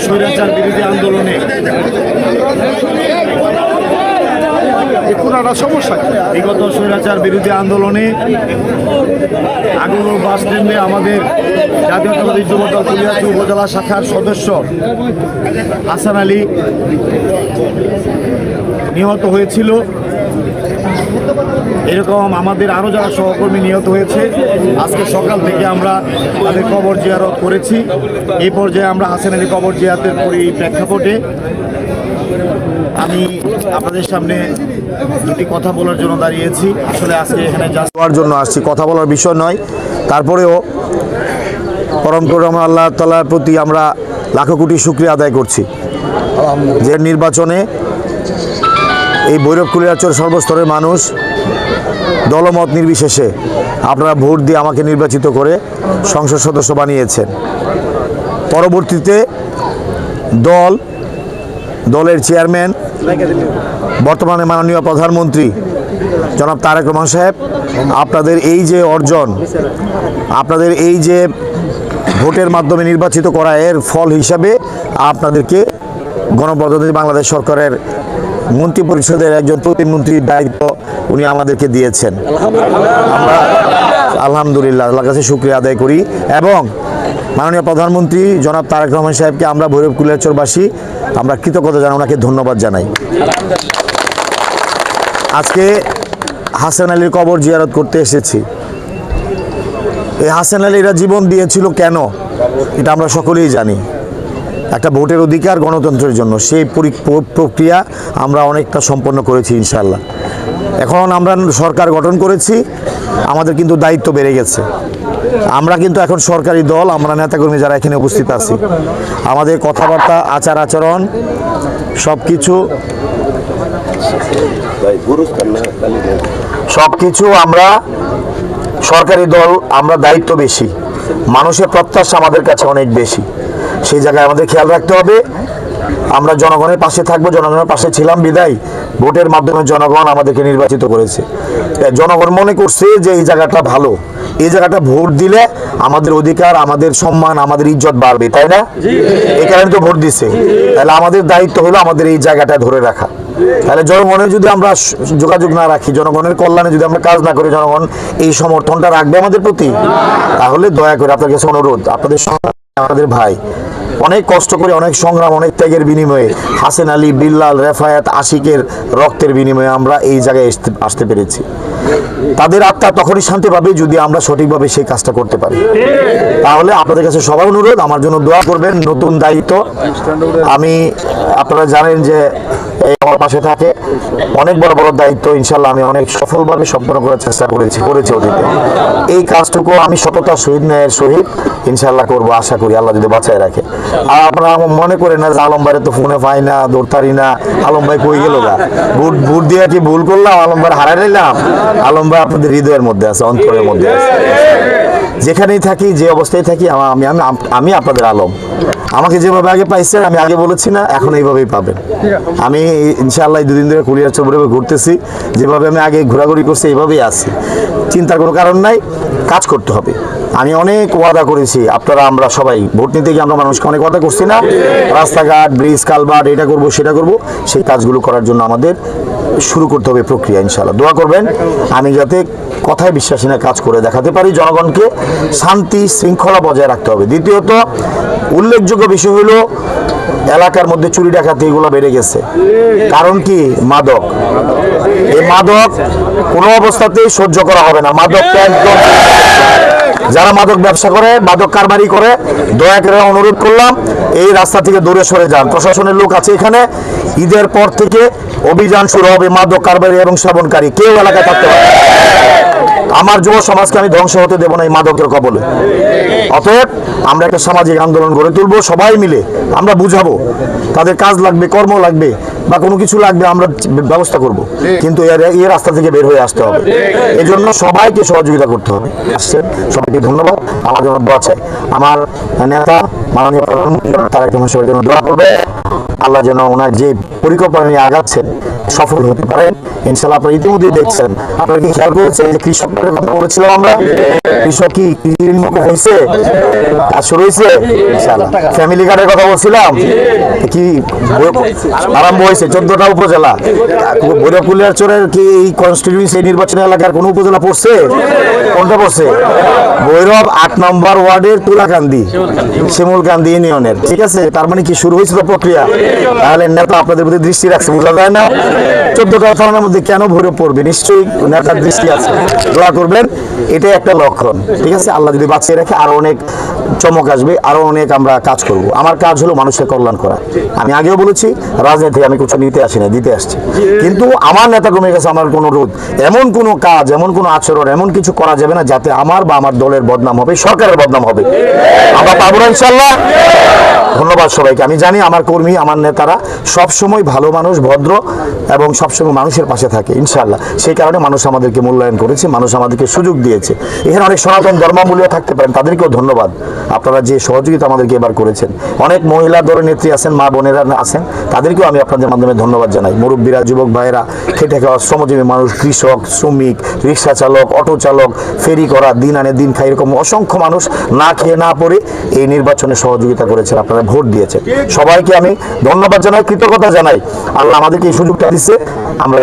স্বৈরাচার বিরোধী আন্দোলনে বিগত স্বৈরাচার বিরোধী আন্দোলনে আগুন বাস স্ট্যান্ডে আমাদের জাতীয়তাবাদী যুবদল কুলিয়াচর উপজেলা শাখার সদস্য হাসান আলী নিহত হয়েছিল। এরকম আমাদের আরও যারা সহকর্মী নিহত হয়েছে, আজকে সকাল থেকে আমরা তাদের কবর জিয়ারত করেছি। এই পর্যায়ে আমরা হাসান আলী কবর জিয়ারতের প্রেক্ষাপটে আমি আপনাদের সামনে দুটি কথা বলার জন্য দাঁড়িয়েছি। আসলে আজকে এখানে যাওয়ার জন্য আসছি, কথা বলার বিষয় নয়। তারপরেও পরম করুণা আল্লাহ তাআলার প্রতি আমরা লাখো কোটি শুকরিয়া আদায় করছি যে নির্বাচনে এই ভৈরব কুলিয়াচর সর্বস্তরের মানুষ দলমত নির্বিশেষে আপনারা ভোট দিয়ে আমাকে নির্বাচিত করে সংসদ সদস্য বানিয়েছেন। পরবর্তীতে দলের চেয়ারম্যান বর্তমানে মাননীয় প্রধানমন্ত্রী জনাব তারেক রহমান সাহেব আপনাদের এই যে অর্জন, আপনাদের এই যে ভোটের মাধ্যমে নির্বাচিত করা, এর ফল হিসাবে আপনাদেরকে গণপ্রজাতন্ত্রী বাংলাদেশ সরকারের মন্ত্রী পরিষদের একজন প্রতিমন্ত্রীর দায়িত্ব উনি আমাদেরকে দিয়েছেন। আমরা আলহামদুলিল্লাহ আল্লাহর কাছে শুকরিয়া আদায় করি এবং মাননীয় প্রধানমন্ত্রী জনাব তারেক রহমান সাহেবকে আমরা ভৈরব কুলিয়াচরবাসী আমরা কৃতজ্ঞতা জানাই, ওনাকে ধন্যবাদ জানাই। আজকে হাসান আলীর কবর জিয়ারত করতে এসেছি। এই হাসান আলীরা জীবন দিয়েছিল কেন, এটা আমরা সকলেই জানি। একটা ভোটের অধিকার, গণতন্ত্রের জন্য। সেই প্রক্রিয়া আমরা অনেকটা সম্পন্ন করেছি ইনশাআল্লাহ। এখন আমরা সরকার গঠন করেছি, আমাদের কিন্তু দায়িত্ব বেড়ে গেছে। আমরা কিন্তু এখন সরকারি দল, আমরা নেতাকর্মী যারা এখানে উপস্থিত আছি, আমাদের কথাবার্তা, আচার আচরণ সব কিছু আমরা সরকারি দল, আমরা দায়িত্ব বেশি, মানুষের প্রত্যাশা আমাদের কাছে অনেক বেশি। সেই জায়গায় আমাদের খেয়াল রাখতে হবে। আমরা জনগণের পাশে থাকবো, জনগণের পাশে ছিলাম বিদায় ভোটের মাধ্যমে জনগণ আমাদেরকে নির্বাচিত করেছে। জনগণ মনে করছে যে এই জায়গাটা ভালো, এই জায়গাটা ভোট দিলে আমাদের অধিকার, আমাদের সম্মান, আমাদের ইজ্জত বাড়বে, তাই না? এই কারণে তো ভোট দিছে। তাহলে আমাদের দায়িত্ব হলো আমাদের এই জায়গাটা ধরে রাখা। তাহলে জনগণের যদি আমরা যোগাযোগ না রাখি, জনগণের কল্যাণে যদি আমরা কাজ না করি, জনগণ এই সমর্থনটা রাখবে আমাদের প্রতি? তাহলে দয়া করে আপনার কাছে অনুরোধ, আপনাদের আমাদের ভাই অনেক কষ্ট করে, অনেক সংগ্রাম, অনেক ত্যাগের বিনিময়ে হাসান আলী, বিল্লাল, রেফায়েত, আশিকের রক্তের বিনিময়ে আমরা এই জায়গায় আসতে পেরেছি। তাদের আত্মা তখনই শান্তি পাবে যদি আমরা সঠিকভাবে সেই কাজটা করতে পারি। তাহলে আপনাদের কাছে সবার অনুরোধ, আমার জন্য দোয়া করবেন। নতুন দায়িত্ব, আমি আপনারা জানেন যে আমার পাশে থাকে, অনেক বড় বড় দায়িত্ব ইনশাল্লাহ আমি অনেক সফলভাবে সম্পন্ন করার চেষ্টা করেছি অতীতে। এই কাজটুকু আমি সততার সহিত, ন্যায়ের সহিত ইনশাল্লাহ করবো, আশা করি আল্লাহ যদি বাঁচায় রাখে। আর আপনারা মনে করেন না যে আলম ভাইয়ের তো ফোনে পাই না, দৌড়তারি না, আলম ভাই কই গেল গা, ভোট দিয়ে কি ভুল করলাম, আলম ভাই হারাই নিলাম? আলম ভাই আপনাদের হৃদয়ের মধ্যে আছে, অন্তরের মধ্যে আছে। যেখানেই থাকি, যে অবস্থায় থাকি, আমি আপনাদের আলম। আমাকে যেভাবে আগে পাইছেন, আমি আগে বলেছি না, এখন এইভাবেই পাবেন। আমি ইনশাআল্লাহ দুদিন ধরে কুলিয়াচর ঘুরতেছি, যেভাবে আমি আগে ঘোরাঘুরি করছি এইভাবেই আছি। চিন্তার কোনো কারণ নাই, কাজ করতে হবে। আমি অনেক ওয়াদা করেছি, আপনারা আমরা সবাই ভোট নিতে গিয়ে আমরা মানুষকে অনেক ওয়াদা করছি না, রাস্তাঘাট, ব্রিজ, কালভার্ট, এটা করব সেটা করব। সেই কাজগুলো করার জন্য আমাদের শুরু করতে হবে প্রক্রিয়া। ইনশাআল্লাহ দোয়া করবেন আমি যাতে কথায় বিশ্বাসী না, কাজ করে দেখাতে পারি। জনগণকে শান্তি শৃঙ্খলা বজায় রাখতে হবে। দ্বিতীয়ত উল্লেখযোগ্য বিষয় হলো এলাকার মধ্যে চুরি ডাকাতি এগুলো বেড়ে গেছে। কারণ কি? মাদক। এই মাদক কোনো অবস্থাতেই সহ্য করা হবে না। মাদকটা একদম, যারা মাদক ব্যবসা করে, মাদক কারবারি করে, দয়া করে অনুরোধ করলাম এই রাস্তা থেকে দূরে সরে যান। প্রশাসনের লোক আছে এখানে। ঈদের পর থেকে অভিযান শুরু হবে মাদক কারবারি এবং সেবনকারী কেউ এলাকায় থাকতে পারে। আমার যুব সমাজকে আমি ধ্বংস হতে দেব না এই মাদকের কবলে। অতএব আমরা একটা সামাজিক আন্দোলন গড়ে তুলবো, সবাই মিলে আমরা বুঝাবো। তাদের কাজ লাগবে, কর্ম লাগবে বা কোনো কিছু লাগবে, আমরা ব্যবস্থা করব। কিন্তু এই রাস্তা থেকে বের হয়ে আসতে হবে। এজন্য সবাইকে সহযোগিতা করতে হবে। আসছেন, সবাইকে ধন্যবাদ। আমার জন্য দোয়া চাই। আমার নেতা মাননীয় প্রধানমন্ত্রী তারেক রহমান সাহেবের জন্য দোয়া করবে, আল্লাহ যেন ওনার যে পরিকল্পনা নিয়ে আগাচ্ছেন সফল হতে পারেন ইনশাআল্লাহ। আপনারা ইতিমধ্যে দেখছেন, আপনারা কি খেয়াল করেছেন যে কৃষকদের কথা বলেছিলাম আমরা, কৃষক কি কৃষির হয়েছে, কাজ শুরু হয়েছে ইনশাআল্লাহ। ফ্যামিলি কার্ডের কথা বলছিলাম, কি আরম্ভ হয়েছে 14টা উপজেলা। ভৈরবকুলিয়ার চরের কি এই কনস্টিটিউয়েন্সি নির্বাচনী এলাকার কোন উপজেলা পড়ছে? কোনটা পড়ছে? ভৈরব 8 নম্বর ওয়ার্ডের তুলাকান্দি, শিমুলকান্দি ইউনিয়নের। ঠিক আছে, তার মানে কি শুরু হয়েছিল প্রক্রিয়া? তাহলে নেতা আপনাদের প্রতি দৃষ্টি রাখছে, বোঝা যায় না? 14টা থানার মধ্যে কেন ভৈরব পড়বে? নিশ্চয়ই নেতার দৃষ্টি আছে, দোয়া করবেন, এটাই একটা লক্ষণ। ঠিক আছে, আল্লাহ যদি বাঁচিয়ে রাখে আরো অনেক চমক আসবে, আরো অনেক আমরা কাজ করব। আমার কাজ হলো মানুষের কল্যাণ করা। আমি আগেও বলেছি, রাজনীতি আমি কিছু নিতে আসি না, দিতে আসছি। কিন্তু আমার নেতাকর্মীর কাছে আমার কোনো রোধ, এমন কোনো কাজ, এমন কোনো আচরণ, এমন কিছু করা যাবে না যাতে আমার বা আমার দলের বদনাম হবে, সরকারের বদনাম হবে। আমরা পাবো না ইনশাআল্লাহ। ধন্যবাদ সবাইকে। আমি জানি আমার কর্মী, আমার নেতারা সবসময় ভালো মানুষ, ভদ্র এবং সবসময় মানুষের পাশে থাকে ইনশাআল্লাহ। সেই কারণে মানুষ আমাদেরকে মূল্যায়ন করেছে, মানুষ আমাদেরকে সুযোগ দিয়েছে। এখানে অনেক সনাতন ধর্মাবলম্বীও থাকতে পারেন, তাদেরকেও ধন্যবাদ। আপনারা যে সহযোগিতা আমাদেরকে এবার করেছেন, অনেক মহিলা দলের নেত্রী আছেন, মা বোনেরা আছেন, তাদেরকেও আমি আপনাদের মাধ্যমে ধন্যবাদ জানাই। মুরব্বীরা, যুবক ভাইয়েরা, খেটে খাওয়া শ্রমজীবী মানুষ, কৃষক, শ্রমিক, রিক্সা চালক, অটো চালক, ফেরি করা, দিন আনে দিন খাই, এরকম অসংখ্য মানুষ না খেয়ে না পড়ে এই নির্বাচনে সহযোগিতা করেছেন, আপনারা ভোট দিয়েছেন। সবাইকে আমি ধন্যবাদ জানাই, কৃতজ্ঞতা জানাই। আল্লাহ আমাদেরকে এই সুযোগটা দিচ্ছে, আমরা